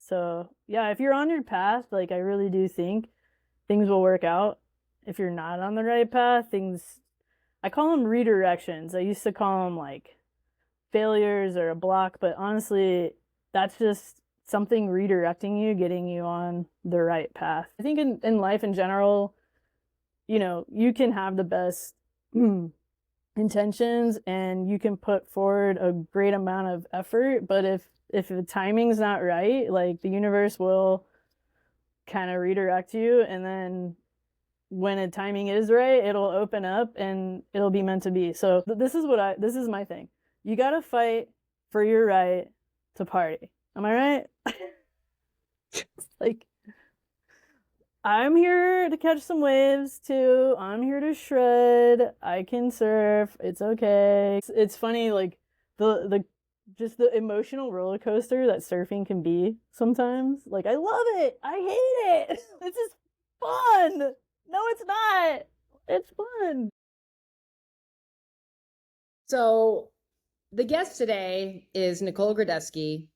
So yeah, if you're on your path, like I really do think things will work out. If you're not on the right path, things, I call them redirections. I used to call them like failures or a block, but honestly, that's just something redirecting you, getting you on the right path. I think in life in general, you can have the best intentions and you can put forward a great amount of effort, but if the timing's not right, like the universe will kind of redirect you, and then when a timing is right, it'll open up and it'll be meant to be. So this is my thing. You got to fight for your right to party. Am I right? Like, I'm here to catch some waves too. I'm here to shred. I can surf. It's okay. It's funny, like the just the emotional roller coaster that surfing can be sometimes. Like, I love it. I hate it. This is fun. No, it's not. It's fun. So the guest today is Nicole Grodesky,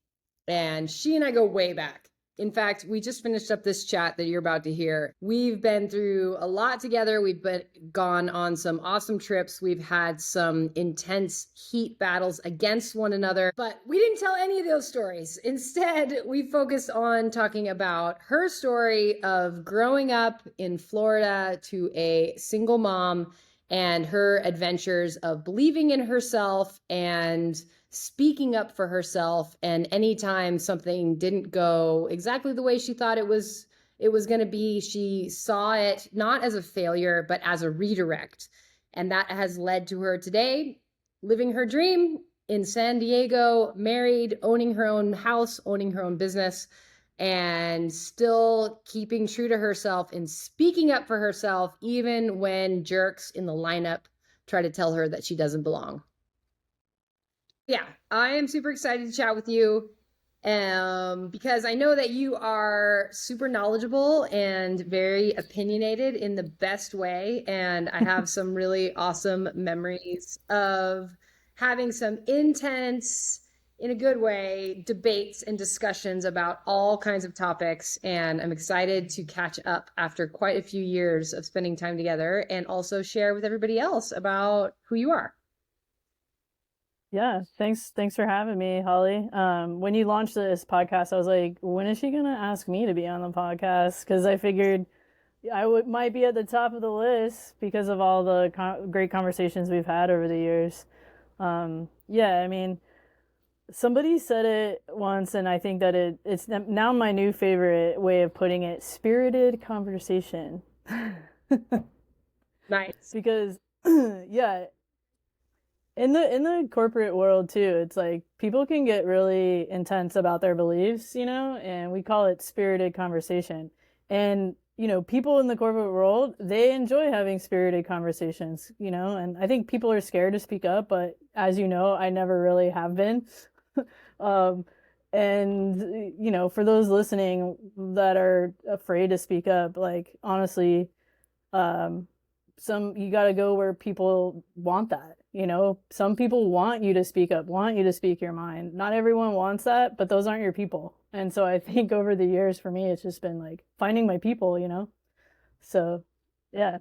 and she and I go way back. In fact, we just finished up this chat that you're about to hear. We've been through a lot together. We've gone on some awesome trips. We've had some intense heat battles against one another, but we didn't tell any of those stories. Instead, we focused on talking about her story of growing up in Florida to a single mom and her adventures of believing in herself and speaking up for herself. And anytime something didn't go exactly the way she thought it was going to be, she saw it not as a failure, but as a redirect. And that has led to her today living her dream in San Diego, married, owning her own house, owning her own business, and still keeping true to herself and speaking up for herself, even when jerks in the lineup try to tell her that she doesn't belong. Yeah, I am super excited to chat with you because I know that you are super knowledgeable and very opinionated in the best way. And I have some really awesome memories of having some intense, in a good way, debates and discussions about all kinds of topics. And I'm excited to catch up after quite a few years of spending time together and also share with everybody else about who you are. Yeah, thanks for having me, Holly. When you launched this podcast, I was like, when is she gonna ask me to be on the podcast? Because I figured might be at the top of the list because of all the great conversations we've had over the years. Yeah, I mean, somebody said it once, and I think that it's now my new favorite way of putting it: spirited conversation. Nice. Because yeah, in the corporate world too, it's like people can get really intense about their beliefs, and we call it spirited conversation. And people in the corporate world, they enjoy having spirited conversations, and I think people are scared to speak up, but as you know, I never really have been. And for those listening that are afraid to speak up, like, honestly, you got to go where people want that. Some people want you to speak up, want you to speak your mind. Not everyone wants that, but those aren't your people. And so I think over the years for me, it's just been like finding my people. So yeah.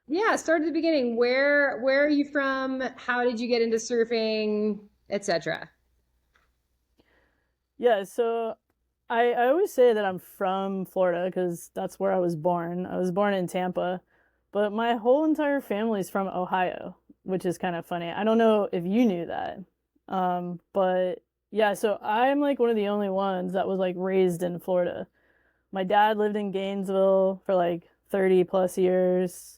Yeah, start at the beginning. Where are you from? How did you get into surfing, etc.? Yeah, so I always say that I'm from Florida because that's where I was born. I was born in Tampa, but my whole entire family's from Ohio, which is kind of funny. I don't know if you knew that. But yeah, so I'm like one of the only ones that was like raised in Florida. My dad lived in Gainesville for like 30 plus years.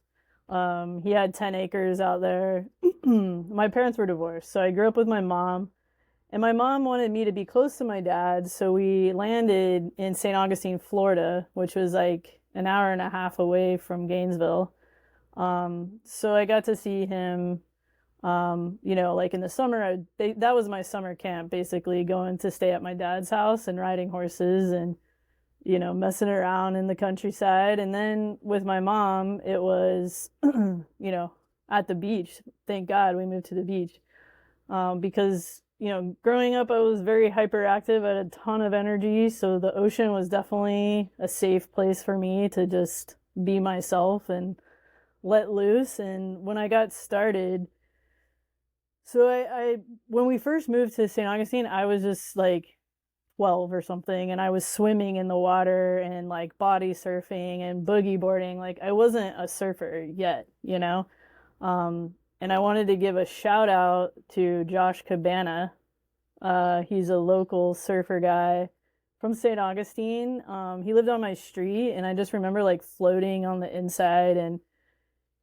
He had 10 acres out there. My parents were divorced, so I grew up with my mom. And my mom wanted me to be close to my dad, so we landed in St. Augustine, Florida, which was like an hour and a half away from Gainesville. So I got to see him, like in the summer. That was my summer camp, basically going to stay at my dad's house and riding horses and, messing around in the countryside. And then with my mom, it was, at the beach. Thank God we moved to the beach. Because growing up, I was very hyperactive. I had a ton of energy. So the ocean was definitely a safe place for me to just be myself and let loose. And when I got started, so when we first moved to St. Augustine, I was just like 12 or something, and I was swimming in the water and like body surfing and boogie boarding. Like I wasn't a surfer yet, you know? And I wanted to give a shout out to Josh Cabana. He's a local surfer guy from St. Augustine. He lived on my street, and I just remember like floating on the inside, and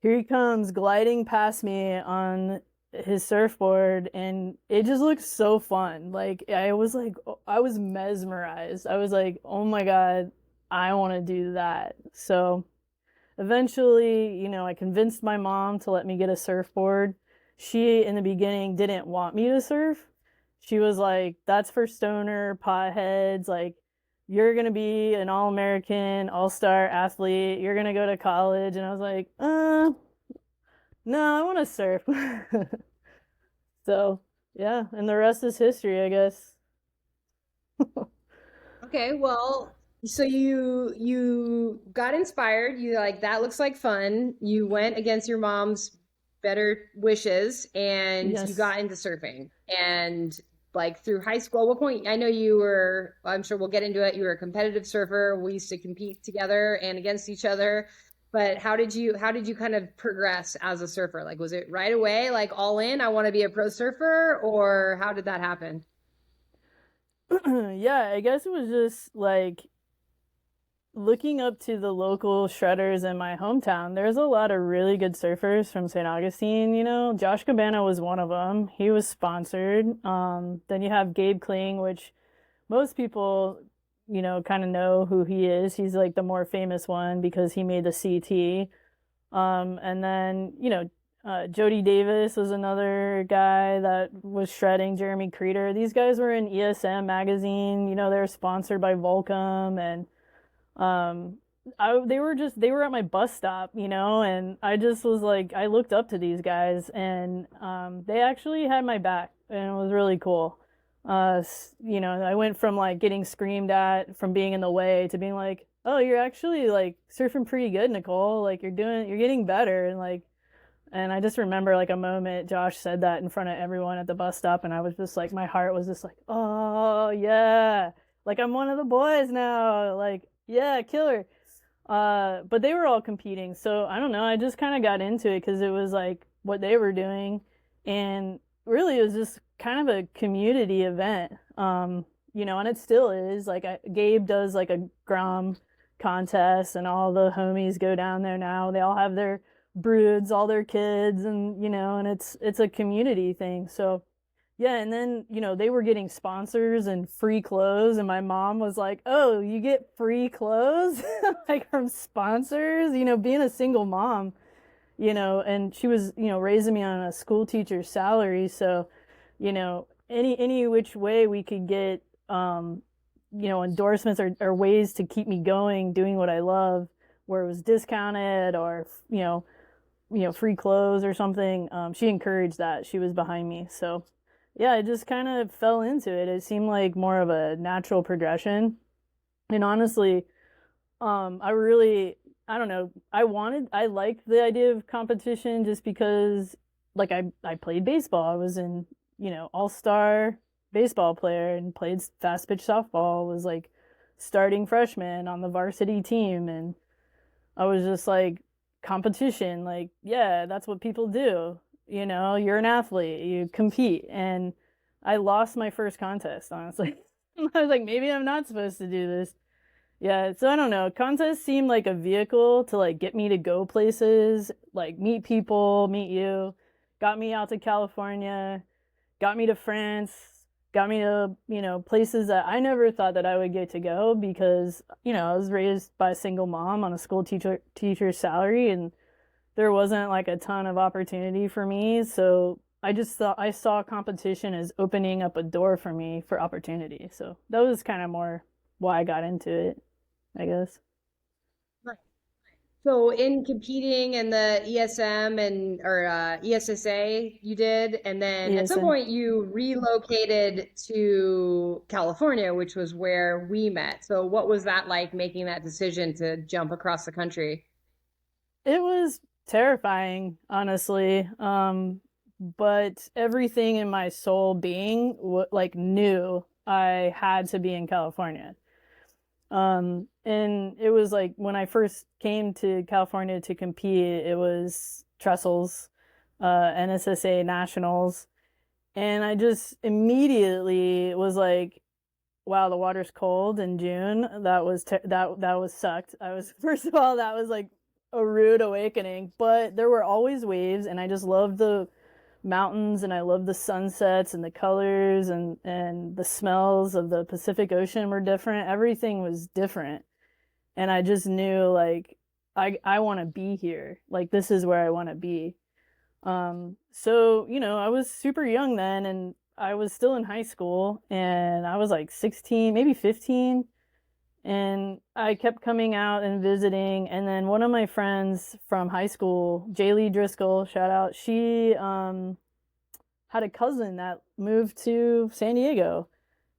here he comes gliding past me on his surfboard, and it just looks so fun. I was mesmerized. I was like, oh my God, I want to do that. So eventually, I convinced my mom to let me get a surfboard. She, in the beginning, didn't want me to surf. She was like, that's for stoner potheads. Like, you're going to be an all-American, all-star athlete. You're going to go to college. And I was like, no, I want to surf. So, yeah, and the rest is history, I guess. Okay, well, so you got inspired. You like that looks like fun. You went against your mom's better wishes and you Yes. got into surfing. And like through high school, at what point? I know you were, I'm sure we'll get into it. You were a competitive surfer. We used to compete together and against each other. But how did you kind of progress as a surfer? Like was it right away, like all in, I want to be a pro surfer, or how did that happen? Yeah, I guess it was just like looking up to the local shredders in my hometown. There's a lot of really good surfers from St. Augustine, you know. Josh Cabana was one of them. He was sponsored. Then you have Gabe Kling, which most people, kind of know who he is. He's like the more famous one because he made the CT. And then, Jody Davis was another guy that was shredding, Jeremy Creeder. These guys were in ESM magazine. They were sponsored by Volcom, and um, they were at my bus stop, and I just was like, I looked up to these guys, and they actually had my back, and it was really cool. I went from like getting screamed at from being in the way to being like, oh, you're actually like surfing pretty good, Nicole. Like you're getting better, and I just remember like a moment Josh said that in front of everyone at the bus stop, and I was just like, my heart was just like, oh yeah, like I'm one of the boys now, like yeah, killer. But they were all competing, so I don't know. I just kind of got into it because it was like what they were doing, and really it was just kind of a community event. And it still is. Like Gabe does like a Grom contest, and all the homies go down there now. They all have their broods, all their kids, and it's a community thing. So yeah, and then, they were getting sponsors and free clothes, and my mom was like, "Oh, you get free clothes like from sponsors?" Being a single mom, and she was, raising me on a school teacher's salary, so, any which way we could get endorsements or ways to keep me going doing what I love, where it was discounted or, free clothes or something. She encouraged that. She was behind me. So, yeah, I just kind of fell into it. It seemed like more of a natural progression. And honestly, I don't know, I liked the idea of competition just because, like, I played baseball. I was in, all-star baseball player and played fast pitch softball, was like starting freshman on the varsity team. And I was just like, competition, like, yeah, that's what people do. You're an athlete, you compete. And I lost my first contest, honestly. I was like, maybe I'm not supposed to do this. Yeah, so I don't know. Contests seemed like a vehicle to like get me to go places, like meet people, meet you, got me out to California, got me to France, got me to, places that I never thought that I would get to go because, I was raised by a single mom on a school teacher's salary, and there wasn't like a ton of opportunity for me. So I just thought I saw competition as opening up a door for me for opportunity. So that was kind of more why I got into it, I guess. So in competing in the ESM and or ESSA you did, and then at some ESN. point you relocated to California, which was where we met. So what was that like making that decision to jump across the country? It was terrifying, honestly. But everything in my soul being like knew I had to be in California. And it was like when I first came to California to compete, it was trestles, NSSA nationals, and I just immediately was like, wow, the water's cold in June. That was sucked. I was first of all, that was like a rude awakening, but there were always waves, and I just loved the mountains, and I loved the sunsets and the colors, and the smells of the Pacific Ocean were different. Everything was different, and I just knew like I want to be here. Like this is where I want to be. So, I was super young then, and I was still in high school, and I was like 16, maybe 15, and I kept coming out and visiting. And then one of my friends from high school, Jaylee Driscoll, shout out, she had a cousin that moved to San Diego,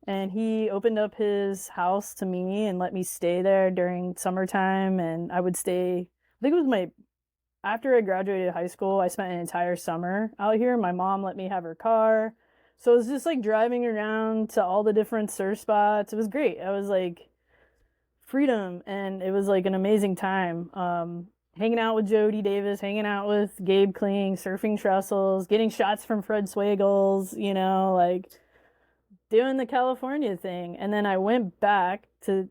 and he opened up his house to me and let me stay there during summertime. And I would stay, I think it was my after I graduated high school, I spent an entire summer out here. My mom let me have her car. So it was just like driving around to all the different surf spots. It was great. I was like freedom, and it was like an amazing time. Hanging out with Jody Davis, hanging out with Gabe Kling, surfing trestles, getting shots from Fred Swagels, like doing the California thing. And then I went back to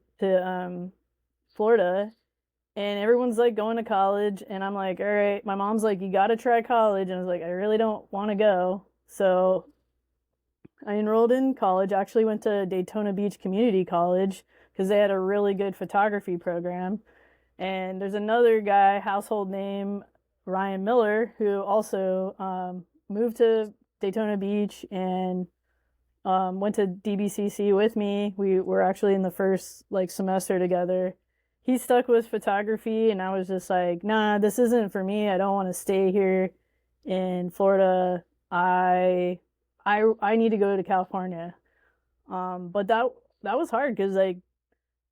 Florida, and everyone's like going to college, and I'm like, all right, my mom's like, you got to try college, and I was like, I really don't want to go. So I enrolled in college. Actually went to Daytona Beach Community College because they had a really good photography program. And there's another guy, household name, Ryan Miller, who also moved to Daytona Beach and went to DBCC with me. We were actually in the first like semester together. He stuck with photography, and I was just like, nah, this isn't for me. I don't want to stay here in Florida. I need to go to California. But that was hard because like,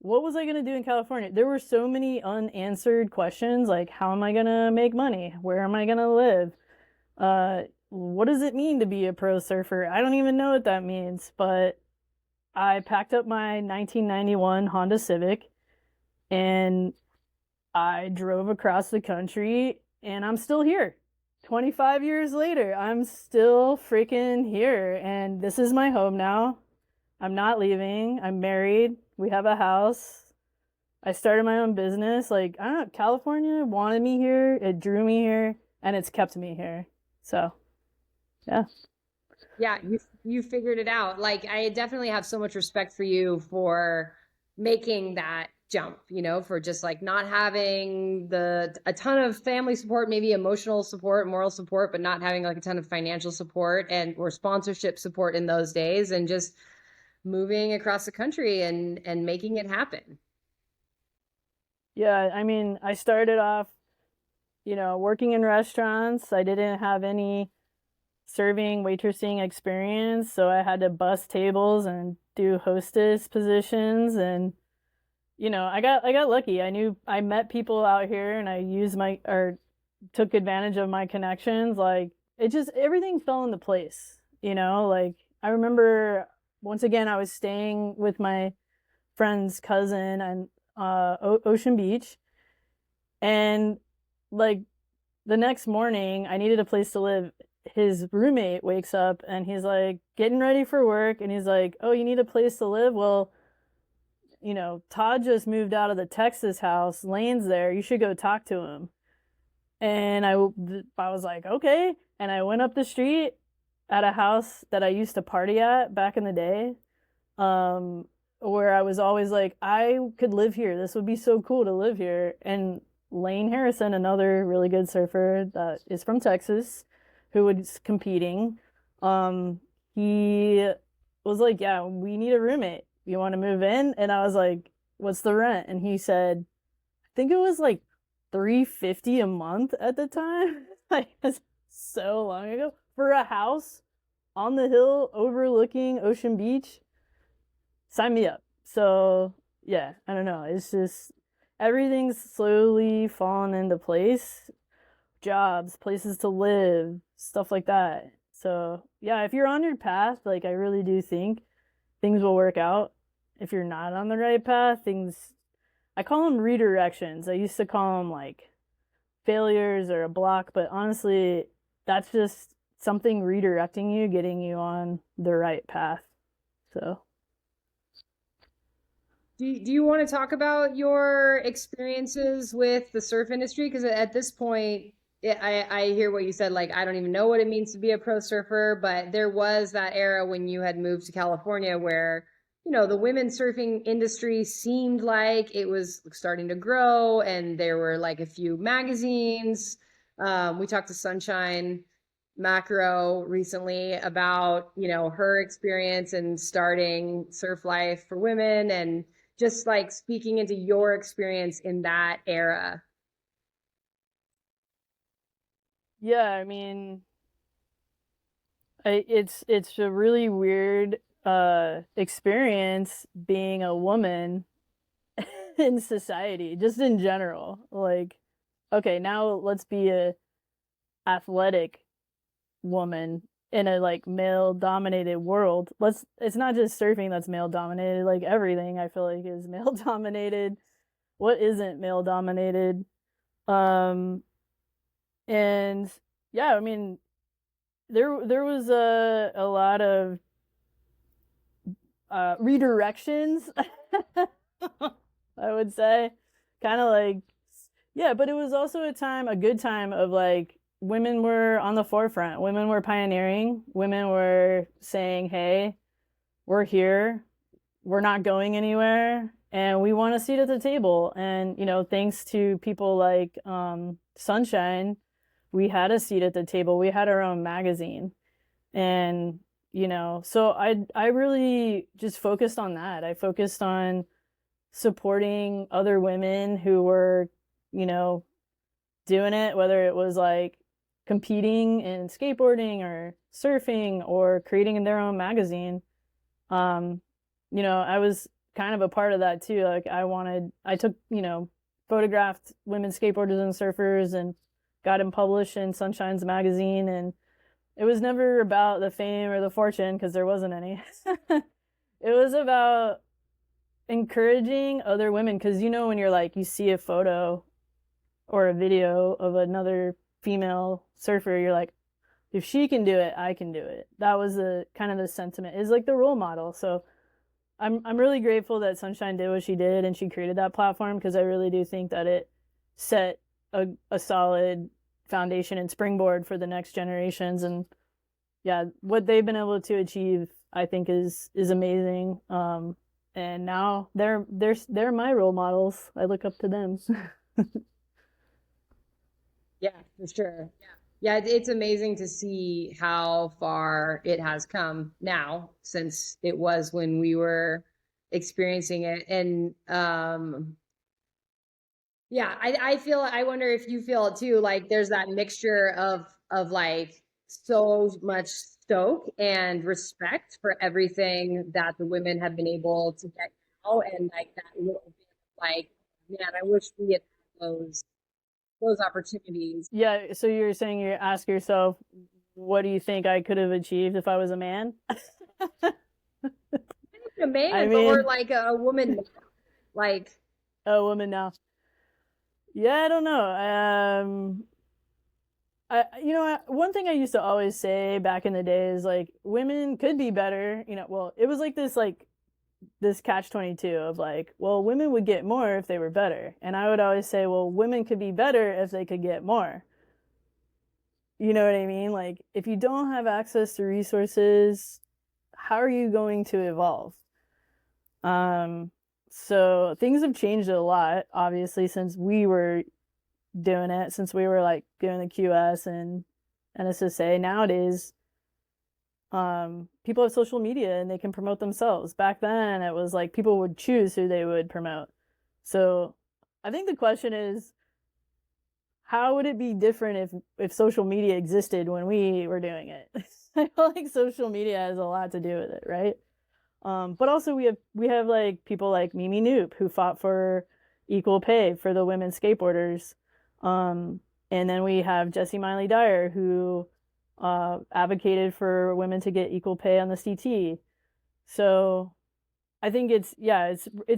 what was I gonna do in California? There were so many unanswered questions, like how am I gonna make money? Where am I gonna live? What does it mean to be a pro surfer? I don't even know what that means, but I packed up my 1991 Honda Civic, and I drove across the country, and I'm still here. 25 years later, I'm still freaking here, and this is my home now. I'm not leaving. I'm married. We have a house. I started my own business. Like, I don't know, California wanted me here, it drew me here, and it's kept me here. So, yeah. Yeah, you figured it out. Like I definitely have so much respect for you for making that jump, for just like not having the a ton of family support, maybe emotional support, moral support, but not having like a ton of financial support and or sponsorship support in those days, and just moving across the country and making it happen. Yeah, I mean, I started off, working in restaurants. I didn't have any serving, waitressing experience, so I had to bus tables and do hostess positions. And I got lucky. I met people out here, and I used my or took advantage of my connections. Like it just everything fell into place, like I remember once again I was staying with my friend's cousin and Ocean Beach, and like the next morning I needed a place to live. His roommate wakes up, and he's like getting ready for work, and he's like, "Oh, you need a place to live? Well, Todd just moved out of the Texas house. Lane's there. You should go talk to him." And I was like, okay. And I went up the street at a house that I used to party at back in the day, um, where I was always like, I could live here. This would be so cool to live here. And Lane Harrison, another really good surfer that is from Texas, who was competing, um, he was like, yeah, we need a roommate. You want to move in? And I was like, what's the rent? And he said, I think it was like $350 a month at the time. Like, that's so long ago for a house on the hill overlooking Ocean Beach. Sign me up. So yeah, I don't know. It's just everything's slowly falling into place. Jobs, places to live, stuff like that. So yeah, if you're on your path, like I really do think things will work out. If you're not on the right path, things I call them redirections. I used to call them like failures or a block, but honestly, that's just something redirecting you, getting you on the right path. So Do you want to talk about your experiences with the surf industry? Because at this point, I hear what you said. Like, I don't even know what it means to be a pro surfer, but there was that era when you had moved to California where, the women surfing industry seemed like it was starting to grow, and there were like a few magazines. We talked to Sunshine Macro recently about, her experience in starting Surf Life for Women, and just like speaking into your experience in that era. yeah, I mean, it's a really weird experience being a woman in society, just in general. Like, okay, now let's be a athletic woman in a like male dominated world. It's not just surfing that's male dominated, like everything I feel like is male dominated. What isn't male dominated? Um and yeah, I mean there was a lot of redirections. I would say kind of like yeah, but it was also a good time of like women were on the forefront. Women were pioneering. Women were saying, "Hey, we're here. We're not going anywhere, and we want a seat at the table." And thanks to people like Sunshine, we had a seat at the table. We had our own magazine, and so I really just focused on that. I focused on supporting other women who were, you know, doing it, whether it was like competing in skateboarding or surfing or creating their own magazine. Um, I was kind of a part of that too. Like I took, photographed women skateboarders and surfers and got them published in Sunshine's magazine. And it was never about the fame or the fortune because there wasn't any. It was about encouraging other women because when you're like you see a photo or a video of another female surfer, you're like, if she can do it, I can do it. That was the kind of the sentiment, is like the role model. So I'm really grateful that Sunshine did what she did and she created that platform because I really do think that it set a solid foundation and springboard for the next generations. And yeah, what they've been able to achieve, I think, is amazing. And now they're my role models. I look up to them. Yeah, for sure. Yeah, it's amazing to see how far it has come now since it was when we were experiencing it. And yeah, I wonder if you feel it too, like there's that mixture of like so much stoke and respect for everything that the women have been able to get now, and like that little bit of like, man, I wish we had those opportunities. Yeah, so you're saying you ask yourself, what do you think I could have achieved if I was a man? A I man, but we're mean, like a woman, like a woman now. Yeah, I don't know. One thing I used to always say back in the day is like women could be better. Well, it was like this catch 22 of like, well, women would get more if they were better, and I would always say, well, women could be better if they could get more. You know what I mean? Like, if you don't have access to resources, how are you going to evolve? Um, so things have changed a lot, obviously, since we were doing it, since we were like doing the QS and NSSA. Nowadays, people have social media and they can promote themselves. Back then, it was like people would choose who they would promote. So I think the question is, how would it be different if social media existed when we were doing it? I feel like social media has a lot to do with it, right? But also we have like people like Mimi Knoop who fought for equal pay for the women skateboarders. Um, and then we have Jessie Miley Dyer who advocated for women to get equal pay on the CT. So I think it's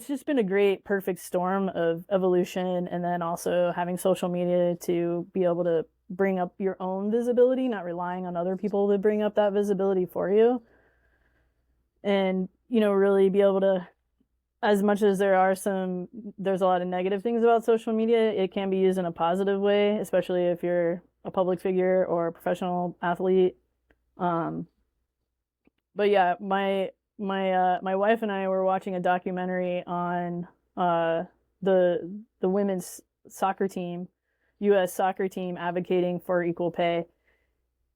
just been a great perfect storm of evolution, and then also having social media to be able to bring up your own visibility, not relying on other people to bring up that visibility for you. And really be able to, as much as there's a lot of negative things about social media, it can be used in a positive way, especially if you're a public figure or a professional athlete. um but yeah, my wife and I were watching a documentary on the women's soccer team, US soccer team, advocating for equal pay.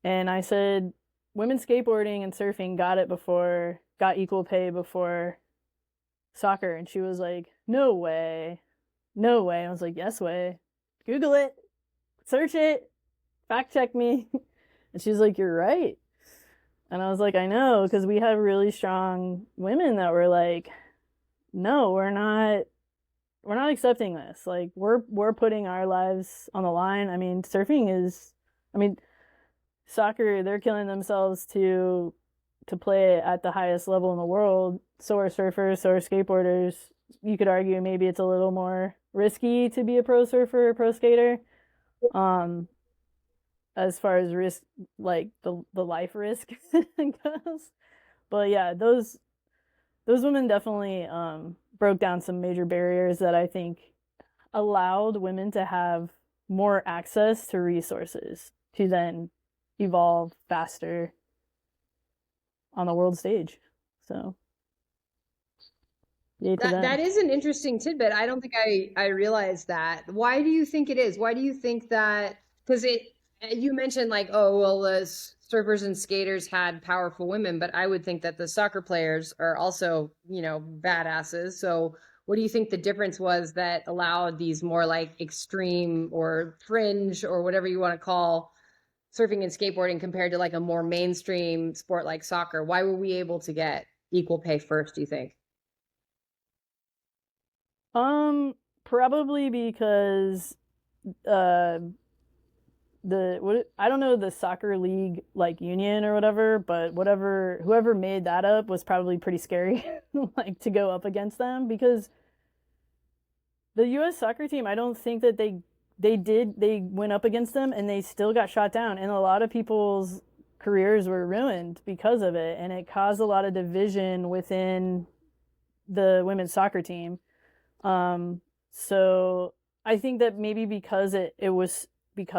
And I said, women skateboarding and surfing got equal pay before soccer. And she was like, no way. No way. I was like, yes way. Google it, search it, fact check me. And she's like, you're right. And I was like, I know, because we have really strong women that were like, no, we're not accepting this. Like we're putting our lives on the line. I mean, I mean, soccer, they're killing themselves to play at the highest level in the world. So are surfers, so are skateboarders. You could argue maybe it's a little more risky to be a pro surfer or pro skater. Um, as far as risk, like the life risk goes. But yeah, those women definitely broke down some major barriers that I think allowed women to have more access to resources to then evolve faster on the world stage. So yay to That them. is an interesting tidbit. I don't think I realized that. Why do you think it is? Why do you think that? Because you mentioned like, oh well, the surfers and skaters had powerful women, but I would think that the soccer players are also, badasses. So what do you think the difference was that allowed these more like extreme or fringe or whatever you want to call surfing and skateboarding compared to like a more mainstream sport like soccer? Why were we able to get equal pay first, do you think? Probably because uh I don't know the soccer league like union or whatever, but whoever made that up was probably pretty scary like to go up against them, because the US soccer team, I don't think that they went up against them and they still got shot down, and a lot of people's careers were ruined because of it, and it caused a lot of division within the women's soccer team. So I think that maybe because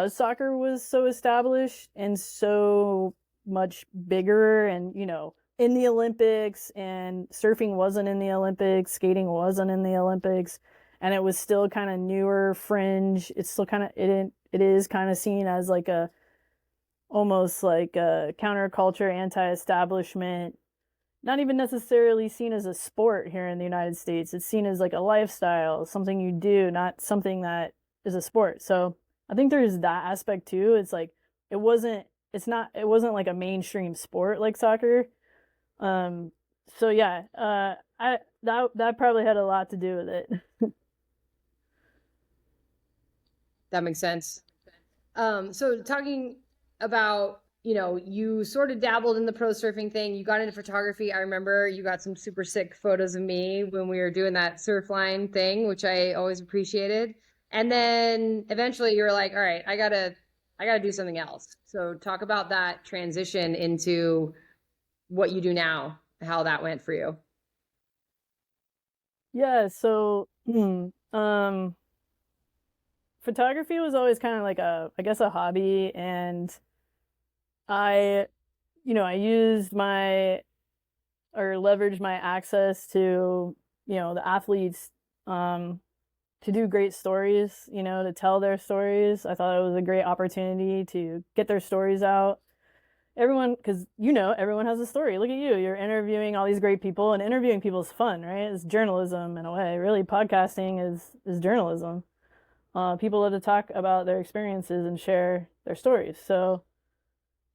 soccer was so established and so much bigger, and in the Olympics, and surfing wasn't in the Olympics, skating wasn't in the Olympics, and it was still kind of newer fringe. It's still kind of it is kind of seen as like a almost like a counterculture, anti-establishment, not even necessarily seen as a sport here in the United States. It's seen as like a lifestyle, something you do, not something that is a sport. So I think there's that aspect too. It's like it wasn't like a mainstream sport like soccer. Um so yeah, I that probably had a lot to do with it. That makes sense. So talking about, you sort of dabbled in the pro surfing thing, you got into photography. I remember you got some super sick photos of me when we were doing that surf line thing, which I always appreciated. And then eventually you were like, all right, I gotta do something else. So talk about that transition into what you do now, how that went for you. Yeah, so photography was always kind of like I guess a hobby, and I I used my or leveraged my access to, the athletes, um to do great stories, to tell their stories. I thought it was a great opportunity to get their stories out. Everyone, because everyone has a story. Look at you. You're interviewing all these great people, and interviewing people is fun, right? It's journalism in a way. Really, podcasting is journalism. People love to talk about their experiences and share their stories. So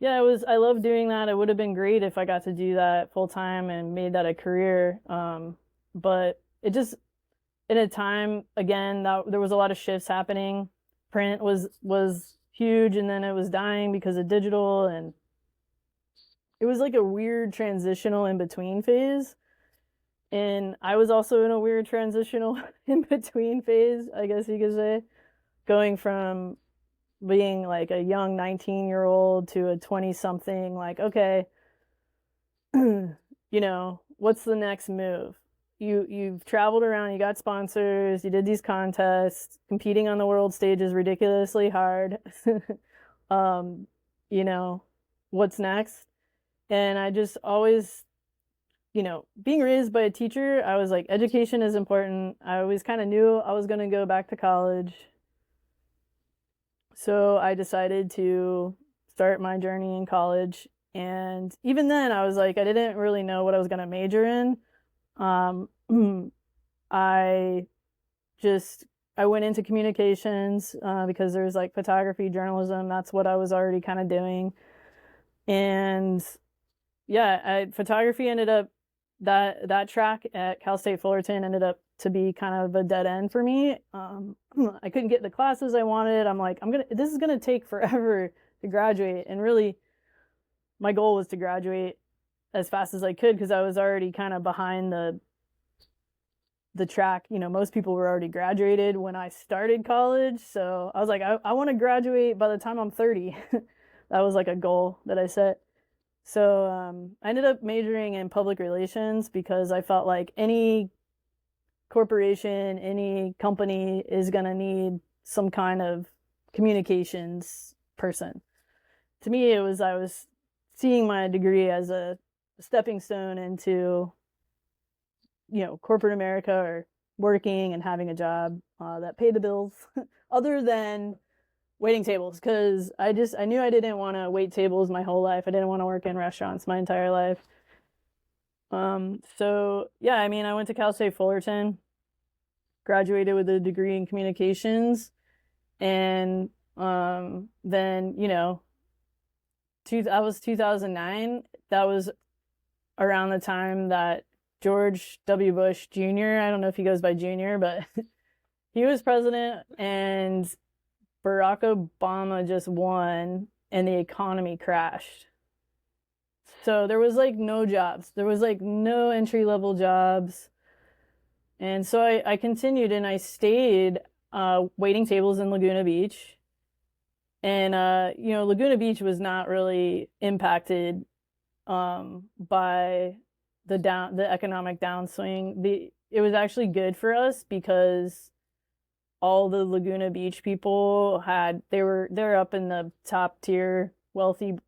yeah, I love doing that. It would have been great if I got to do that full time and made that a career. But it just in a time again that there was a lot of shifts happening. Print was huge, and then it was dying because of digital, and it was like a weird transitional in between phase. And I was also in a weird transitional in between phase, I guess you could say, going from being like a young 19-year-old to a 20 something, like, okay, what's the next move? You've traveled around, you got sponsors, you did these contests, competing on the world stage is ridiculously hard. um, you know, what's next? And I just always, being raised by a teacher, I was like, education is important. I always kind of knew I was going to go back to college. So I decided to start my journey in college. And even then, I was like, I didn't really know what I was going to major in. Um, I I went into communications because there's like photography, journalism. That's what I was already kind of doing. And yeah, photography ended up that track at Cal State Fullerton ended up to be kind of a dead end for me. I couldn't get the classes I wanted. I'm like, this is gonna take forever to graduate. And really, my goal was to graduate as fast as I could because I was already kind of behind the track. Most people were already graduated when I started college. So I was like, I want to graduate by the time I'm 30. That was like a goal that I set. So I ended up majoring in public relations because I felt like any corporation, any company is going to need some kind of communications person. To me, I was seeing my degree as a stepping stone into, corporate America, or working and having a job that paid the bills other than waiting tables, because I knew I didn't want to wait tables my whole life. I didn't want to work in restaurants my entire life. So yeah, I mean, I went to Cal State Fullerton, graduated with a degree in communications, and then that was 2009. That was around the time that George W. Bush Jr., I don't know if he goes by Jr., but he was president, and Barack Obama just won, and the economy crashed. So there was like no jobs. There was like no entry level jobs. And so I continued, and I stayed waiting tables in Laguna Beach. And Laguna Beach was not really impacted by the economic downswing. It was actually good for us because all the Laguna Beach people they're up in the top tier wealthy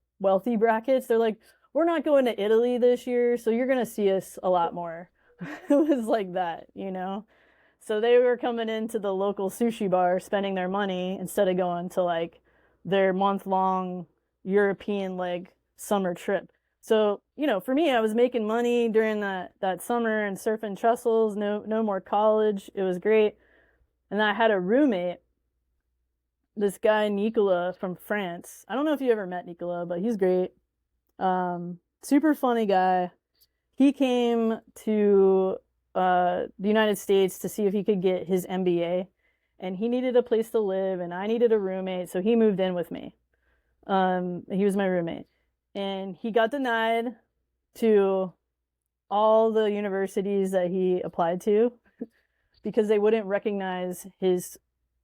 brackets. They're like, we're not going to Italy this year, so you're gonna see us a lot more. It was like that. So they were coming into the local sushi bar, spending their money instead of going to like their month-long European like summer trip. So, for me, I was making money during that summer and surfing trestles, no more college. It was great. And I had a roommate, this guy Nicola from France. I don't know if you ever met Nicola, but he's great. Super funny guy. He came to the United States to see if he could get his MBA, and he needed a place to live, and I needed a roommate, so he moved in with me. He was my roommate, and he got denied to all the universities that he applied to because they wouldn't recognize his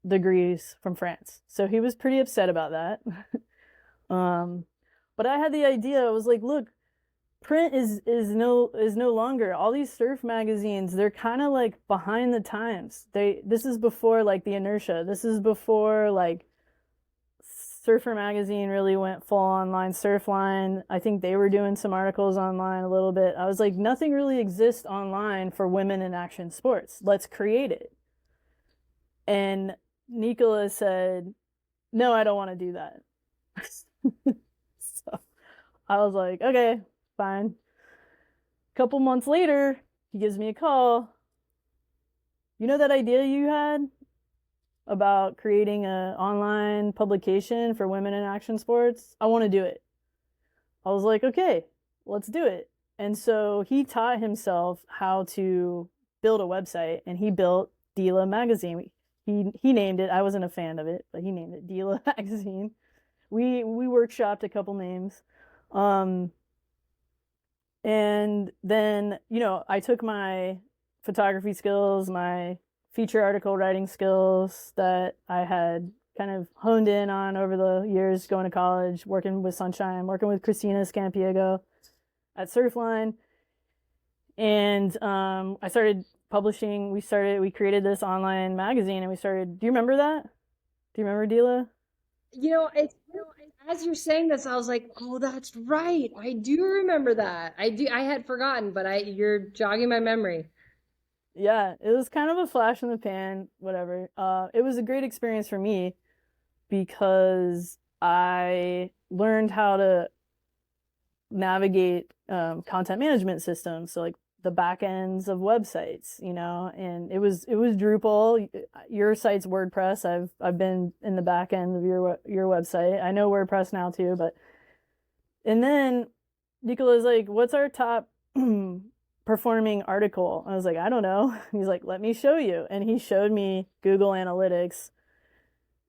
degrees from France. So he was pretty upset about that. But I had the idea. I was like, look, print is no longer. All these surf magazines, they're kind of like behind the times. This is before like the inertia. This is before like Surfer magazine really went full online. Surfline, I think they were doing some articles online a little bit. I was like, nothing really exists online for women in action sports. Let's create it. And Nicola said, no, I don't want to do that. So I was like, okay, fine. A couple months later, he gives me a call. You know that idea you had about creating an online publication for women in action sports. I want to do it. I was like, okay, let's do it. And so he taught himself how to build a website, and he built Dila magazine. He named it. I wasn't a fan of it, but he named it Dila magazine. We workshopped a couple names. Um, and then, I took my photography skills, my feature article writing skills that I had kind of honed in on over the years going to college, working with Sunshine, working with Christina Scampiego at Surfline. And I started publishing. We created this online magazine, and do you remember that? Do you remember Dila? As you're saying this, I was like, oh, that's right. I do remember that. I had forgotten, but you're jogging my memory. Yeah, it was kind of a flash in the pan, whatever. It was a great experience for me because I learned how to navigate content management systems. So like the back ends of websites, and it was Drupal. Your site's WordPress. I've been in the back end of your website. I know WordPress now too, but and then Nicola's like, "What's our top performing article?" I was like, "I don't know." He's like, "Let me show you," and he showed me Google Analytics,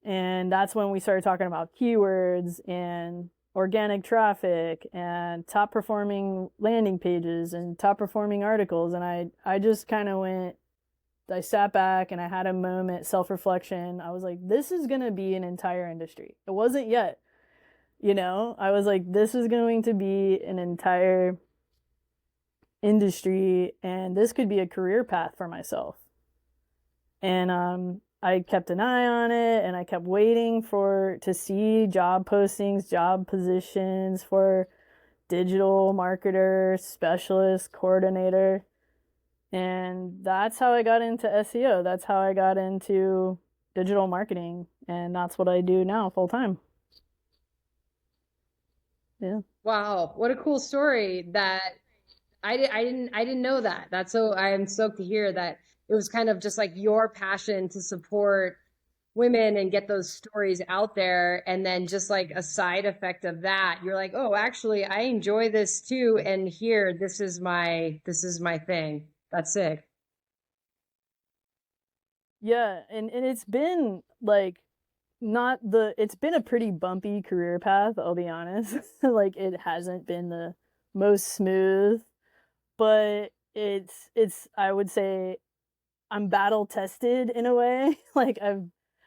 and that's when we started talking about keywords and organic traffic and top performing landing pages and top performing articles. And I just kind of I sat back and I had a moment, self-reflection. I was like, this is going to be an entire industry. It wasn't yet, I was like, this is going to be an entire industry, and this could be a career path for myself. And I kept an eye on it, and I kept waiting to see job postings, job positions for digital marketer, specialist, coordinator. And that's how I got into SEO. That's how I got into digital marketing, and that's what I do now full time. Yeah. Wow, what a cool story that I didn't know that. I am stoked to hear that it was kind of just like your passion to support women and get those stories out there. And then just like a side effect of that, you're like, oh, actually, I enjoy this too. And here, this is my thing. That's sick. Yeah, and it's been like not the it's been a pretty bumpy career path, I'll be honest. Like it hasn't been the most smooth, but it's I would say I'm battle tested in a way. Like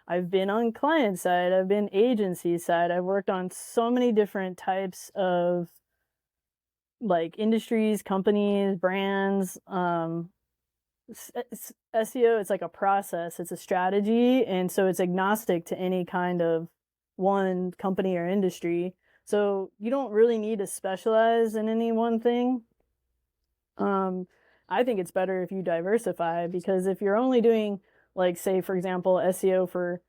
I've been on client side, I've been agency side, I've worked on so many different types of like industries, companies, brands. SEO, it's like a process, it's a strategy, and so it's agnostic to any kind of one company or industry. So you don't really need to specialize in any one thing. Um, I think it's better if you diversify, because if you're only doing, like, say, for example, SEO for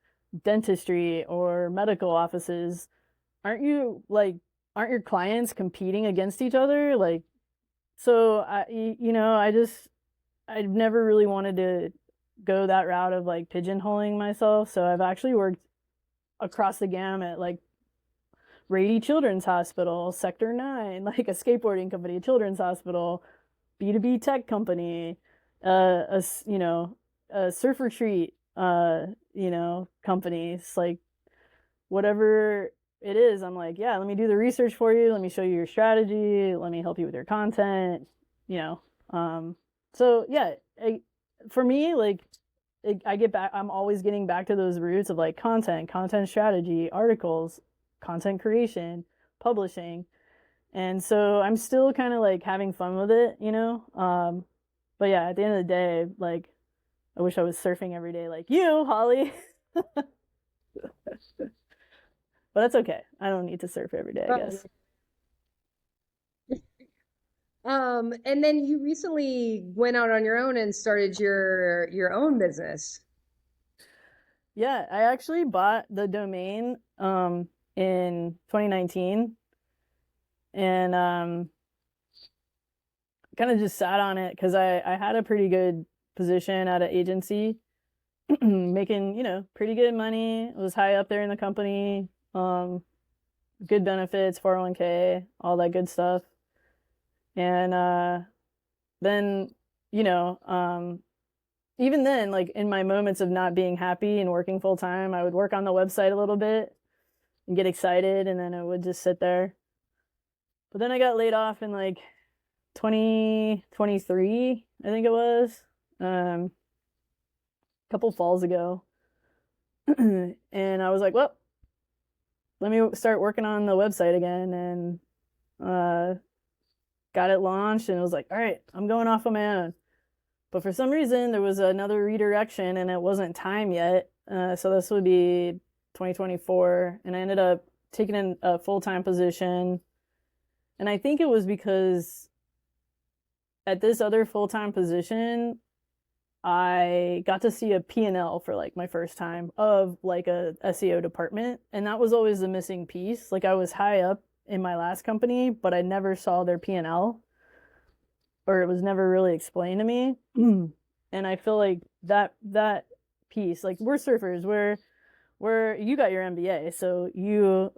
dentistry or medical offices, aren't your clients competing against each other? Like, so I've never really wanted to go that route of like pigeonholing myself. So I've actually worked across the gamut, like Rady Children's Hospital, Sector 9, like a skateboarding company, a children's hospital, B2B tech company, a surf retreat, companies, like whatever it is. I'm like, yeah, let me do the research for you. Let me show you your strategy. Let me help you with your content, you know. So yeah, for me, like I'm always getting back to those roots of like content strategy, articles, content creation, publishing. And so I'm still kind of like having fun with it. But yeah, at the end of the day, like I wish I was surfing every day like you, Holly. But that's okay. I don't need to surf every day, I guess. And then you recently went out on your own and started your own business. Yeah, I actually bought the domain in 2019, and kind of just sat on it because I had a pretty good position at an agency making, pretty good money. Was high up there in the company. Good benefits, 401k, all that good stuff. And then, you know, even then, like in my moments of not being happy and working full time, I would work on the website a little bit and get excited, and then it would just sit there. But then I got laid off in like 2023, I think it was, a couple falls ago. And I was like, well, let me start working on the website again, and got it launched, and it was like, all right, I'm going off on my own. But for some reason, there was another redirection, and it wasn't time yet. So this would be 2024, and I ended up taking in a full-time position. And I think it was because at this other full-time position, I got to see a P&L for like my first time of like a SEO department. And that was always the missing piece. Like I was high up in my last company, but I never saw their P&L, or it was never really explained to me. And I feel like that piece, like we're surfers, where you got your MBA, so you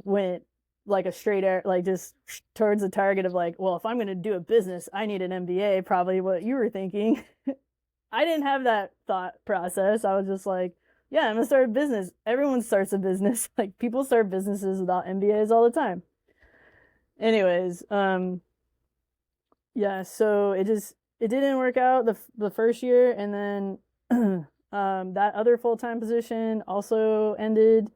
went like a straight air, like just towards the target of like, well, if I'm going to do a business, I need an MBA, probably what you were thinking. I didn't have that thought process. I was just like, yeah, I'm gonna start a business. Everyone starts a business. Like people start businesses without MBAs all the time. Anyways, yeah, so it didn't work out the first year, and then that other full-time position also ended,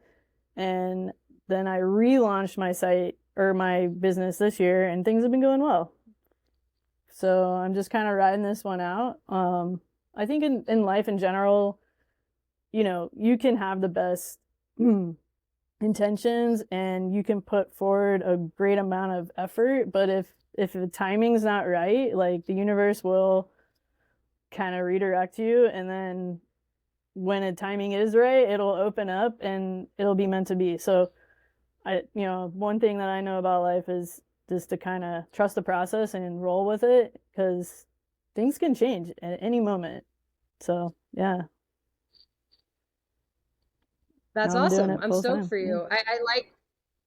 and then I relaunched my site or my business this year, and things have been going well. So I'm just kind of riding this one out. I think in life in general, you can have the best intentions and you can put forward a great amount of effort, but if the timing's not right, like the universe will kind of redirect you, and then when a timing is right, it'll open up and it'll be meant to be. So one thing that I know about life is just to kind of trust the process and roll with it, because things can change at any moment. So yeah, That's now I'm doing awesome. it I'm full stoked time. for you.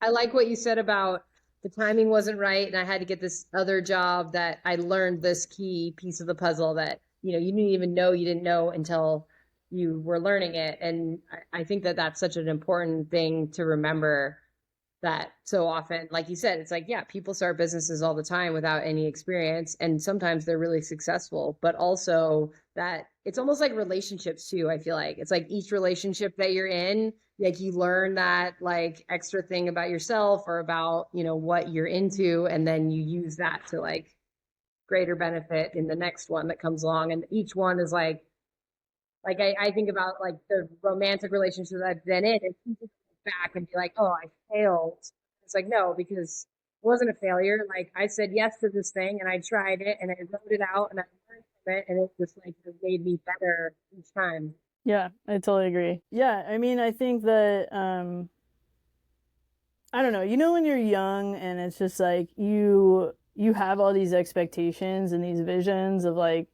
I like what you said about the timing wasn't right and I had to get this other job that I learned this key piece of the puzzle that, you didn't even know you didn't know until you were learning it. And I think that that's such an important thing to remember, that so often, like you said, it's like, yeah, people start businesses all the time without any experience. And sometimes they're really successful, but also that it's almost like relationships too. I feel like it's like each relationship that you're in, like you learn that like extra thing about yourself or about, what you're into. And then you use that to like greater benefit in the next one that comes along. And each one is like I think about like the romantic relationships I've been in, and people look back and be like, "Oh, I failed." It's like no, because it wasn't a failure. Like I said yes to this thing, and I tried it, and I wrote it out, and I learned from it, and it just like it made me better each time. Yeah, I totally agree. Yeah, I mean, I think that I don't know, when you're young and it's just like you have all these expectations and these visions of like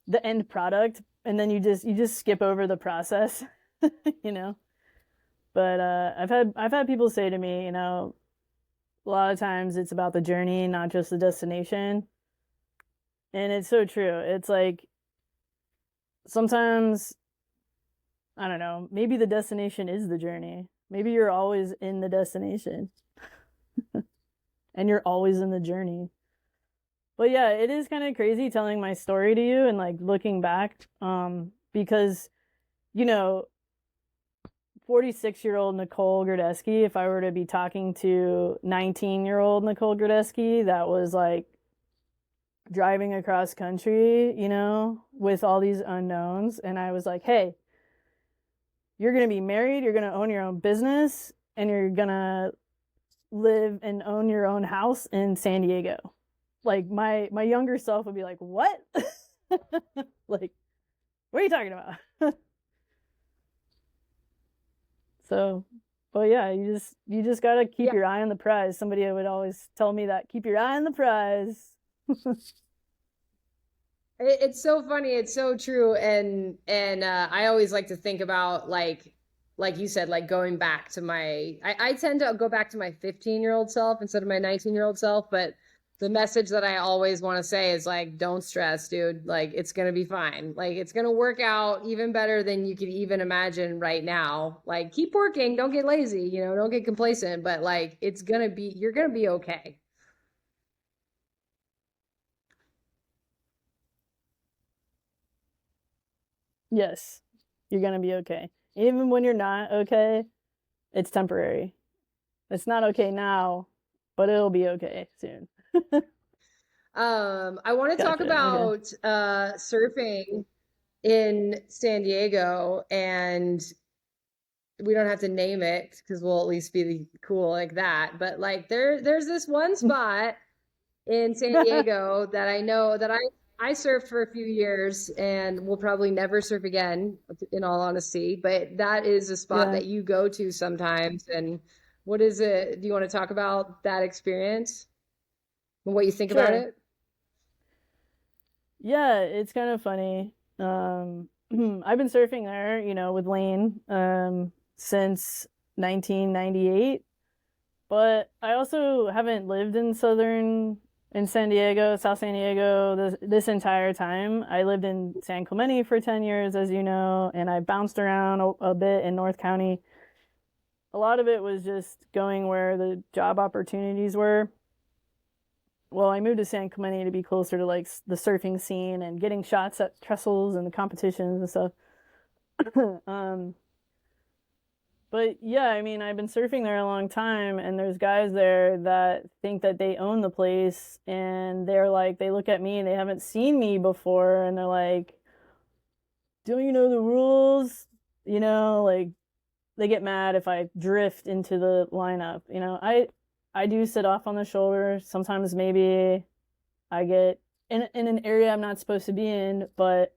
the end product, and then you just skip over the process, you know. But I've had people say to me, a lot of times it's about the journey, not just the destination. And it's so true. It's like sometimes, I don't know, maybe the destination is the journey. Maybe you're always in the destination and you're always in the journey. But yeah, it is kind of crazy telling my story to you and like looking back, because, you know, 46-year-old Nicole Grodesky, if I were to be talking to 19-year-old Nicole Grodesky, that was like driving across country, with all these unknowns. And I was like, hey, you're going to be married, you're going to own your own business, and you're going to live and own your own house in San Diego. Like my younger self would be like, what? Like, what are you talking about? So, but yeah, you just got to keep Yeah. your eye on the prize. Somebody would always tell me that, keep your eye on the prize. It's so funny. It's so true. And I always like to think about like you said, like going back to I tend to go back to my 15-year-old self instead of my 19-year-old self. But the message that I always want to say is like, don't stress, dude. Like it's gonna be fine. Like it's gonna work out even better than you could even imagine right now. Like keep working, don't get lazy, don't get complacent, but like you're gonna be okay. Yes, you're gonna be okay. Even when you're not okay, it's temporary. It's not okay now, but it'll be okay soon. I want to talk Gotcha. Okay. about surfing in San Diego, and we don't have to name it because we'll at least be cool like that. But like there's this one spot in San Diego that I know that I surfed for a few years and will probably never surf again, in all honesty. But that is a spot Yeah, that you go to sometimes. And what is it? Do you want to talk about that experience and what you think about sure. it? Yeah, it's kind of funny. I've been surfing there, with Lane, since 1998, but I also haven't lived in San Diego, South San Diego this entire time. I lived in San Clemente for 10 years, as you know, and I bounced around a bit in North County. A lot of it was just going where the job opportunities were. Well, I moved to San Clemente to be closer to like the surfing scene and getting shots at trestles and the competitions and stuff. um, but yeah, I mean, I've been surfing there a long time, and there's guys there that think that they own the place, and they're like, they look at me and they haven't seen me before, and they're like, "Don't you know the rules?" Like they get mad if I drift into the lineup. I do sit off on the shoulder. Sometimes maybe I get in an area I'm not supposed to be in, but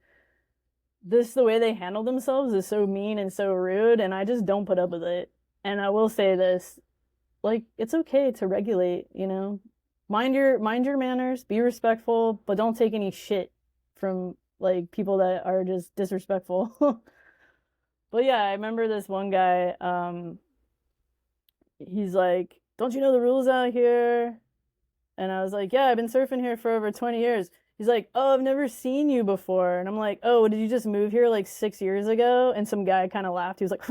the way they handle themselves is so mean and so rude, and I just don't put up with it. And I will say this, like it's okay to regulate, Mind your manners, be respectful, but don't take any shit from like people that are just disrespectful. But yeah, I remember this one guy, he's like, "Don't you know the rules out here?" And I was like, "Yeah, I've been surfing here for over 20 years." He's like, "Oh, I've never seen you before." And I'm like, "Oh, did you just move here like 6 years ago?" And some guy kind of laughed. He was like,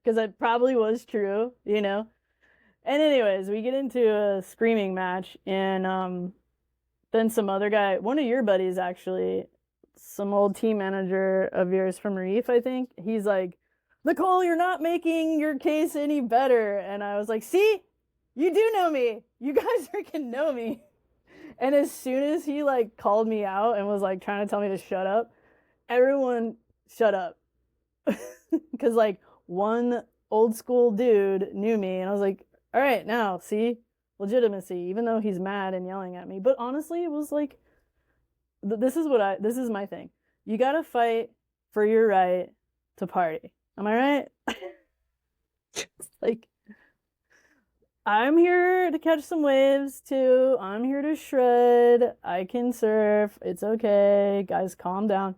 because it probably was true. And anyways, we get into a screaming match, and then some other guy, one of your buddies actually, some old team manager of yours from Reef, I think, he's like, "Nicole, you're not making your case any better." And I was like, "See, you do know me. You guys freaking know me." And as soon as he like called me out and was like trying to tell me to shut up, everyone shut up. Because like one old school dude knew me, and I was like, "All right, now see legitimacy," even though he's mad and yelling at me. But honestly, it was like, this is my thing. You gotta fight for your right to party. Am I right? Like, I'm here to catch some waves too. I'm here to shred. I can surf. It's okay. Guys, calm down.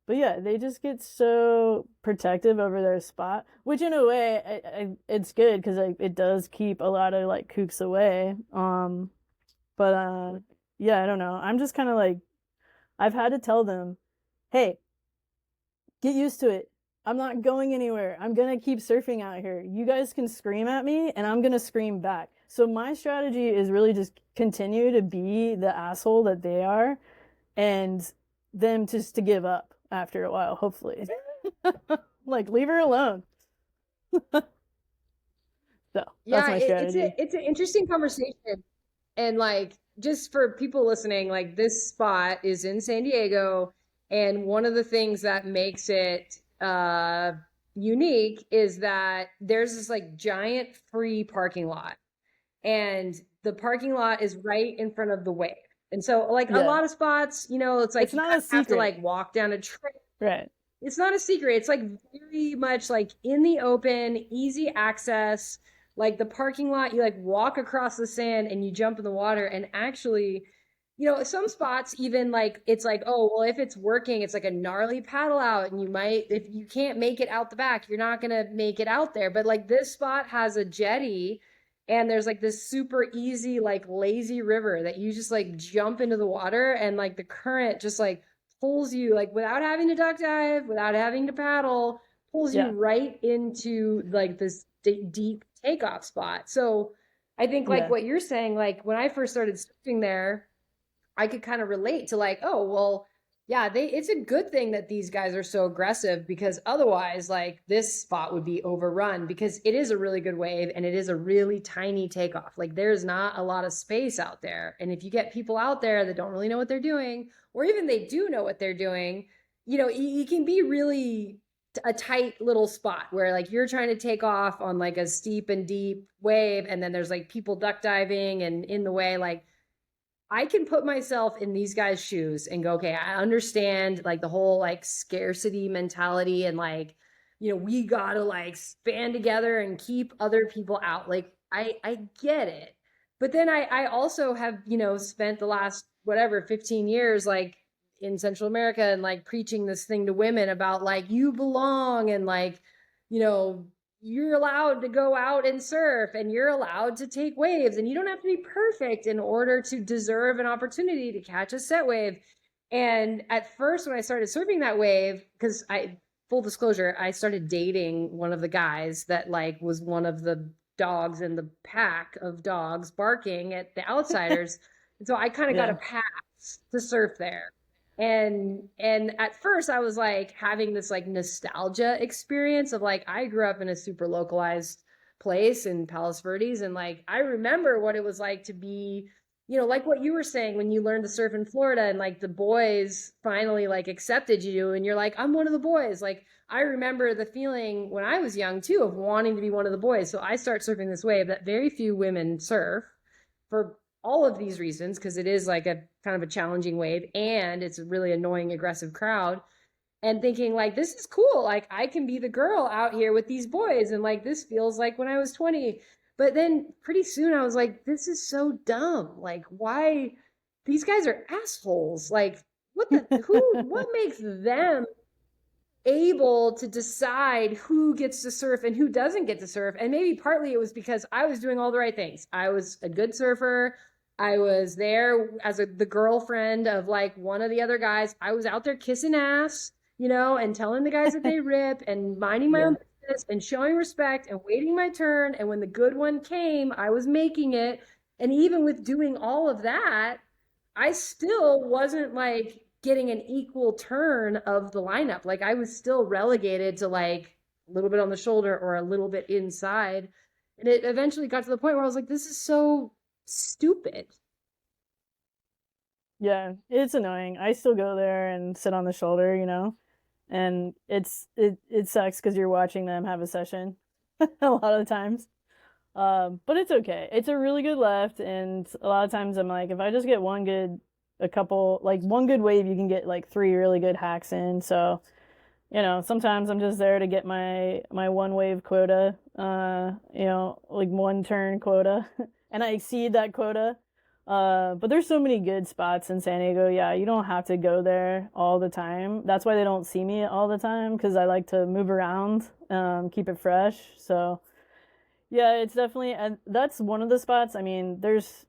But yeah, they just get so protective over their spot, which in a way, it's good because it does keep a lot of like kooks away. But yeah, I don't know. I'm just kind of like, I've had to tell them, "Hey, get used to it. I'm not going anywhere. I'm gonna keep surfing out here. You guys can scream at me, and I'm gonna scream back." So my strategy is really just continue to be the asshole that they are, and them just to give up after a while, hopefully. Like leave her alone. So that's Yeah, my it's strategy. an interesting conversation. And like just for people listening, like this spot is in San Diego, and one of the things that makes it unique is that there's this like giant free parking lot, and the parking lot is right in front of the wave. And so like a Yeah, lot of spots, it's it's like you not kind a of have to secret, like walk down a trail. right? It's not a secret. It's like very much like in the open, easy access. Like the parking lot, you like walk across the sand and you jump in the water. And actually, some spots even like it's like, oh, well, if it's working, it's like a gnarly paddle out, and you might, if you can't make it out the back, you're not gonna make it out there. But like this spot has a jetty, and there's like this super easy, like lazy river that you just like jump into the water, and like the current just like pulls you like without having to duck dive, without having to paddle, pulls you Yeah. right into like this deep takeoff spot. So I think like Yeah. what you're saying, like when I first started surfing there, I could kind of relate to like, oh, well, yeah, it's a good thing that these guys are so aggressive, because otherwise like this spot would be overrun, because it is a really good wave and it is a really tiny takeoff. Like there's not a lot of space out there. And if you get people out there that don't really know what they're doing, or even they do know what they're doing, you can be really a tight little spot where like you're trying to take off on like a steep and deep wave, and then there's like people duck diving and in the way. Like I can put myself in these guys' shoes and go, okay, I understand like the whole like scarcity mentality, and like, we gotta like band together and keep other people out. Like I get it. But then I also have, spent the last whatever 15 years like in Central America, and like preaching this thing to women about like you belong, and like, you know, you're allowed to go out and surf, and you're allowed to take waves, and you don't have to be perfect in order to deserve an opportunity to catch a set wave. And at first when I started surfing that wave, because full disclosure, I started dating one of the guys that like was one of the dogs in the pack of dogs barking at the outsiders. And so I kind of got a Yeah. pass to surf there. And at first I was like having this like nostalgia experience of like I grew up in a super localized place in Palos Verdes, and like I remember what it was like to be, like what you were saying when you learned to surf in Florida, and like the boys finally like accepted you, and you're like, I'm one of the boys. Like I remember the feeling when I was young too of wanting to be one of the boys. So I start surfing this wave that very few women surf for all of these reasons, because it is like a kind of a challenging wave, and it's a really annoying, aggressive crowd. And thinking like, this is cool. Like I can be the girl out here with these boys. And like, this feels like when I was 20. But then pretty soon I was like, this is so dumb. Like, why? These guys are assholes. Like, what makes them able to decide who gets to surf and who doesn't get to surf? And maybe partly it was because I was doing all the right things. I was a good surfer. I was there as the girlfriend of like one of the other guys. I was out there kissing ass, and telling the guys that they rip, and minding my Yeah. own business, and showing respect, and waiting my turn. And when the good one came, I was making it. And even with doing all of that, I still wasn't like getting an equal turn of the lineup. Like I was still relegated to like a little bit on the shoulder or a little bit inside. And it eventually got to the point where I was like, this is so stupid. Yeah. It's annoying. I still go there and sit on the shoulder, and it sucks because you're watching them have a session a lot of the times. But it's okay. It's a really good left, and a lot of times I'm like, if I just get a couple, like one good wave, you can get like three really good hacks in. So, sometimes I'm just there to get my one wave quota, like one turn quota, and I exceed that quota. But there's so many good spots in San Diego. Yeah, you don't have to go there all the time. That's why they don't see me all the time, because I like to move around, keep it fresh. So. Yeah, it's definitely, and that's one of the spots. I mean, there's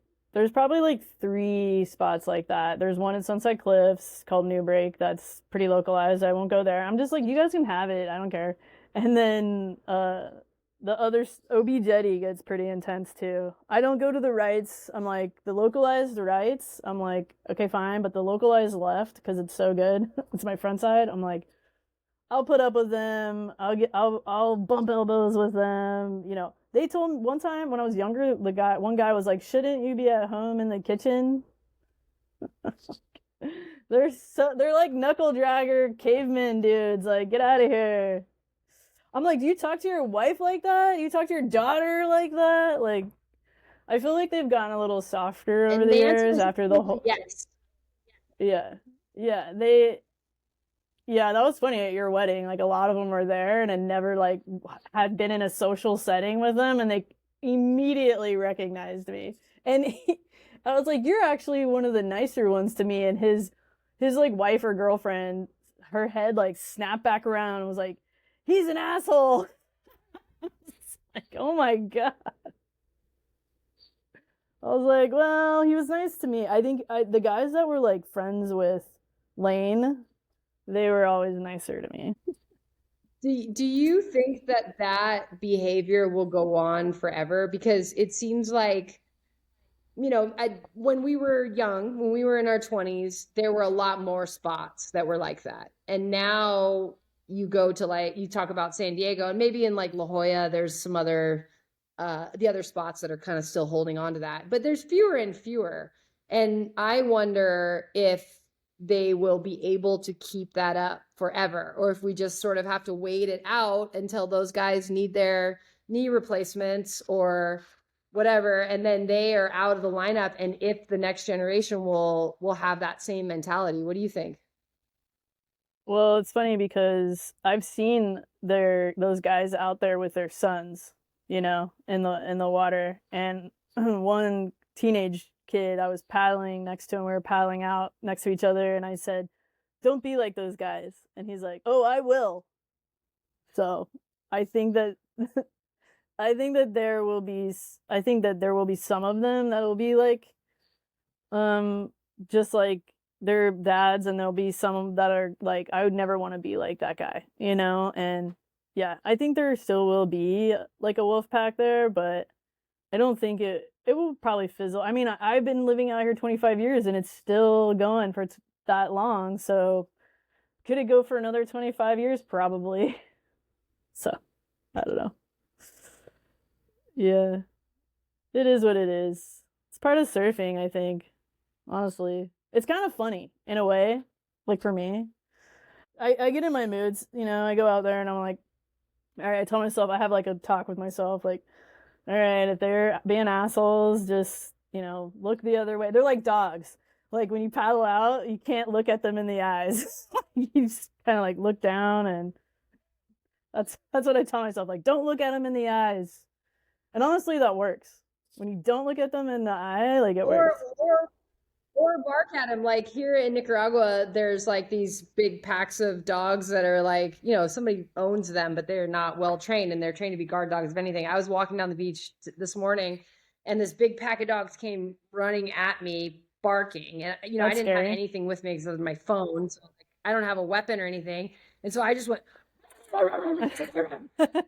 probably like three spots like that. There's one at Sunset Cliffs called New Break that's pretty localized. I won't go there. I'm just like, you guys can have it. I don't care. And then the other OB Jetty gets pretty intense too. I don't go to the rights. I'm like the localized rights. I'm like, okay, fine, but the localized left because it's so good. It's my front side. I'm like, I'll put up with them. I'll bump elbows with them. They told me one time when I was younger, one guy was like, "Shouldn't you be at home in the kitchen?" They're like knuckle dragger cavemen dudes. Like, get out of here. I'm like, do you talk to your wife like that? Do you talk to your daughter like that? Like, I feel like they've gotten a little softer over And the the answer years is after the whole. yes. Yeah, yeah. Yeah, that was funny at your wedding. Like a lot of them were there and had never like had been in a social setting with them, and they immediately recognized me. And I was like, you're actually one of the nicer ones to me. And his like wife or girlfriend, her head like snapped back around and was like, he's an asshole. Like, oh my God. I was like, well, he was nice to me. I think the guys that were like friends with Lane, they were always nicer to me. Do you think that that behavior will go on forever? Because it seems like, when we were young, when we were in our 20s, there were a lot more spots that were like that. And now you go to, like, you talk about San Diego, and maybe in like La Jolla, there's some other, the other spots that are kind of still holding on to that. But there's fewer and fewer. And I wonder if they will be able to keep that up forever, or if we just sort of have to wait it out until those guys need their knee replacements or whatever, and then they are out of the lineup, and if the next generation will have that same mentality. What do you think? Well, it's funny because I've seen those guys out there with their sons, in the water. And one teenage kid, I was paddling next to him. We were paddling out next to each other, and I said, "Don't be like those guys." And he's like, "Oh, I will." So I think that I think that there will be some of them that will be like, um, just like their dads, and there'll be some that are like, I would never want to be like that guy, And yeah, I think there still will be like a wolf pack there, but I don't think it will probably fizzle. I mean, I've been living out here 25 years and it's still going for that long. So could it go for another 25 years? Probably. So I don't know. Yeah, it is what it is. It's part of surfing, I think. Honestly, it's kind of funny in a way. Like for me, I get in my moods. I go out there and I'm like, all right. I tell myself, I have like a talk with myself, like, all right, if they're being assholes, just look the other way. They're like dogs. Like when you paddle out, you can't look at them in the eyes. You just kind of like look down, and that's what I tell myself. Like, don't look at them in the eyes. And honestly, that works. When you don't look at them in the eye, like it Or works. or or bark at them. Like here in Nicaragua, there's like these big packs of dogs that are like, somebody owns them, but they're not well trained, and they're trained to be guard dogs. If anything, I was walking down the beach this morning, and this big pack of dogs came running at me, barking. And I That's didn't have scary. anything with me because of my phone, so like, I don't have a weapon or anything, and so I just went,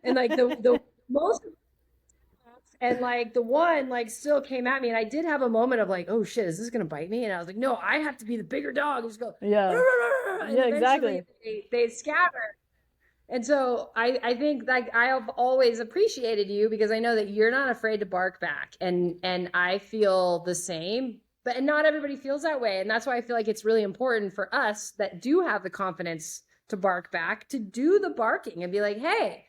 and like the most and like the one like still came at me, and I did have a moment of like, oh shit, is this gonna bite me? And I was like, no, I have to be the bigger dog and just go, Yeah. and Yeah, eventually exactly. they scatter. And so I think like I have always appreciated you because I know that you're not afraid to bark back, and I feel the same. But and not everybody feels that way, and that's why I feel like it's really important for us that do have the confidence to bark back, to do the barking and be like, hey,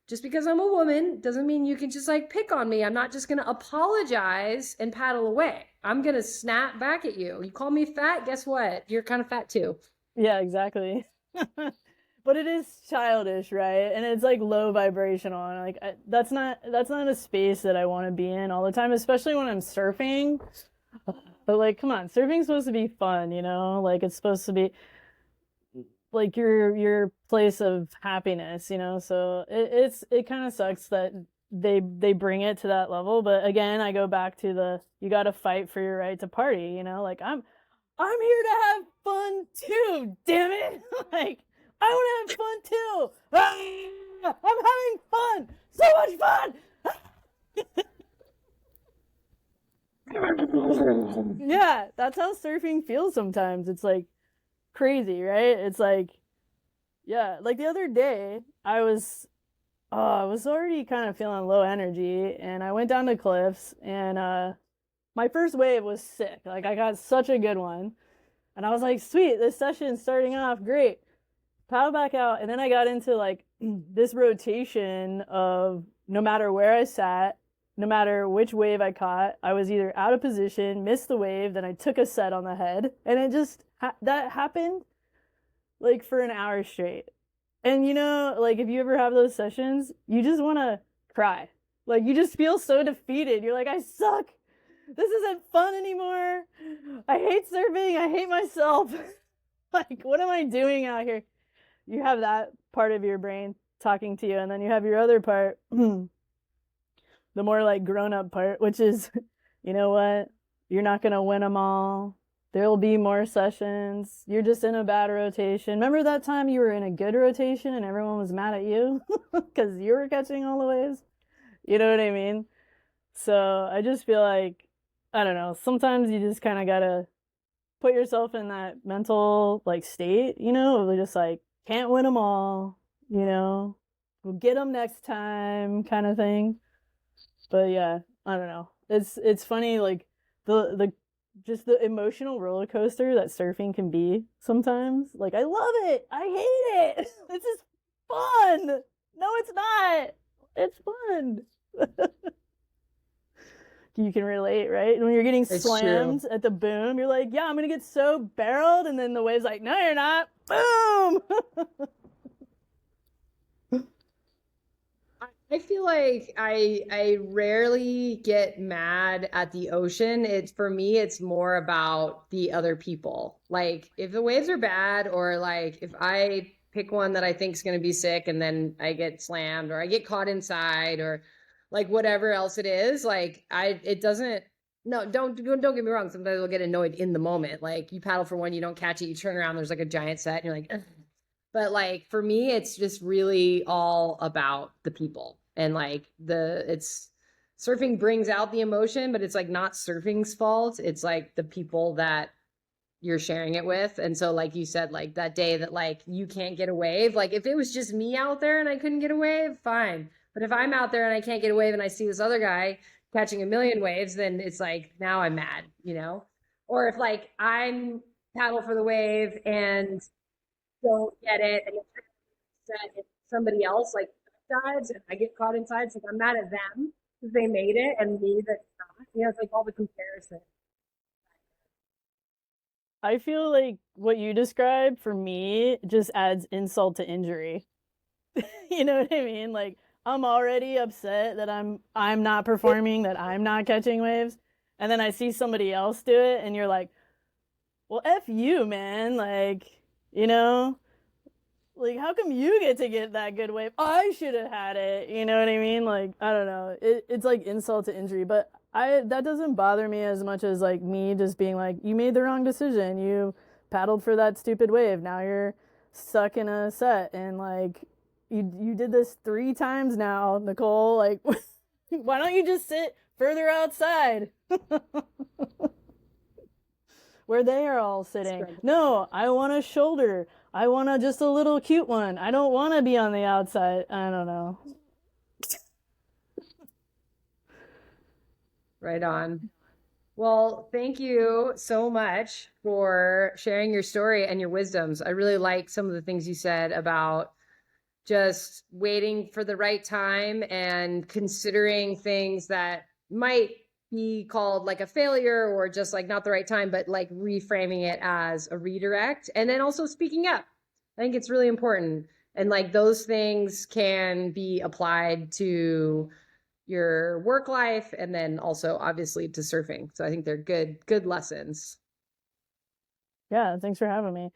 just because I'm a woman doesn't mean you can just like pick on me. I'm not just going to apologize and paddle away. I'm going to snap back at you. You call me fat, guess what? You're kind of fat too. Yeah, exactly. But it is childish, right? And it's like low vibrational. And like that's not a space that I want to be in all the time, especially when I'm surfing. But like, come on, surfing's supposed to be fun, Like it's supposed to be like your place of happiness, So it kind of sucks that they bring it to that level. But again, I go back to the you got to fight for your right to party, Like I'm here to have fun too, damn it! Like I want to have fun too. Ah, I'm having fun, so much fun. Yeah, that's how surfing feels sometimes. It's like crazy, right? It's like, yeah, like the other day, I was already kind of feeling low energy, and I went down the cliffs, and my first wave was sick. Like I got such a good one, and I was like, sweet, this session's starting off great. Paddle back out, and then I got into like this rotation of no matter where I sat, no matter which wave I caught, I was either out of position, missed the wave, then I took a set on the head, and it just that happened like for an hour straight. And like if you ever have those sessions, you just want to cry. Like you just feel so defeated. You're like, I suck. This isn't fun anymore. I hate surfing. I hate myself. Like, what am I doing out here? You have that part of your brain talking to you, and then you have your other part, the more like grown up part, which is, you know what? You're not going to win them all. There'll be more sessions. You're just in a bad rotation. Remember that time you were in a good rotation and everyone was mad at you because you were catching all the waves? You know what I mean? So I just feel like, I don't know, sometimes you just kind of got to put yourself in that mental like state, just like can't win them all, we'll get them next time kind of thing. But yeah, I don't know. It's funny like the just the emotional roller coaster that surfing can be sometimes. Like I love it. I hate it. This is fun. No, it's not. It's fun. You can relate, right? When you're getting slammed at the boom, you're like, yeah, I'm gonna get so barreled, and then the wave's like, no, you're not. Boom. I feel like I rarely get mad at the ocean. It's for me, it's more about the other people. Like if the waves are bad, or like if I pick one that I think is going to be sick and then I get slammed or I get caught inside or like whatever else it is, like it doesn't. No, don't get me wrong. Sometimes I'll get annoyed in the moment. Like you paddle for one, you don't catch it, you turn around, there's like a giant set, and you're like. Ugh. But like for me, it's just really all about the people and like it's surfing brings out the emotion, but it's like not surfing's fault. It's like the people that you're sharing it with. And so like you said, like that day that like you can't get a wave, like if it was just me out there and I couldn't get a wave, fine. But if I'm out there and I can't get a wave and I see this other guy catching a million waves, then it's like now I'm mad, Or if like I'm paddle for the wave and don't get it and it's somebody else like dives and I get caught inside. So I'm mad at them because they made it and me that's not. It's like all the comparison. I feel like what you described for me just adds insult to injury. You know what I mean? Like I'm already upset that I'm not performing, that I'm not catching waves, and then I see somebody else do it and you're like, "Well, F you, man." Like, like how come you get to get that good wave? I should have had it. You know what I mean? Like, I don't know. It's like insult to injury, but that doesn't bother me as much as like me just being like, you made the wrong decision. You paddled for that stupid wave. Now you're stuck in a set, and like you did this 3 times now, Nicole. Like, why don't you just sit further outside? Where they are all sitting. No, I want a shoulder. I want just a little cute one. I don't want to be on the outside. I don't know. Right on. Well, thank you so much for sharing your story and your wisdoms. I really like some of the things you said about just waiting for the right time and considering things that might be called like a failure or just like not the right time, but like reframing it as a redirect. And then also speaking up. I think it's really important. And like those things can be applied to your work life and then also obviously to surfing. So I think they're good lessons. Yeah, thanks for having me.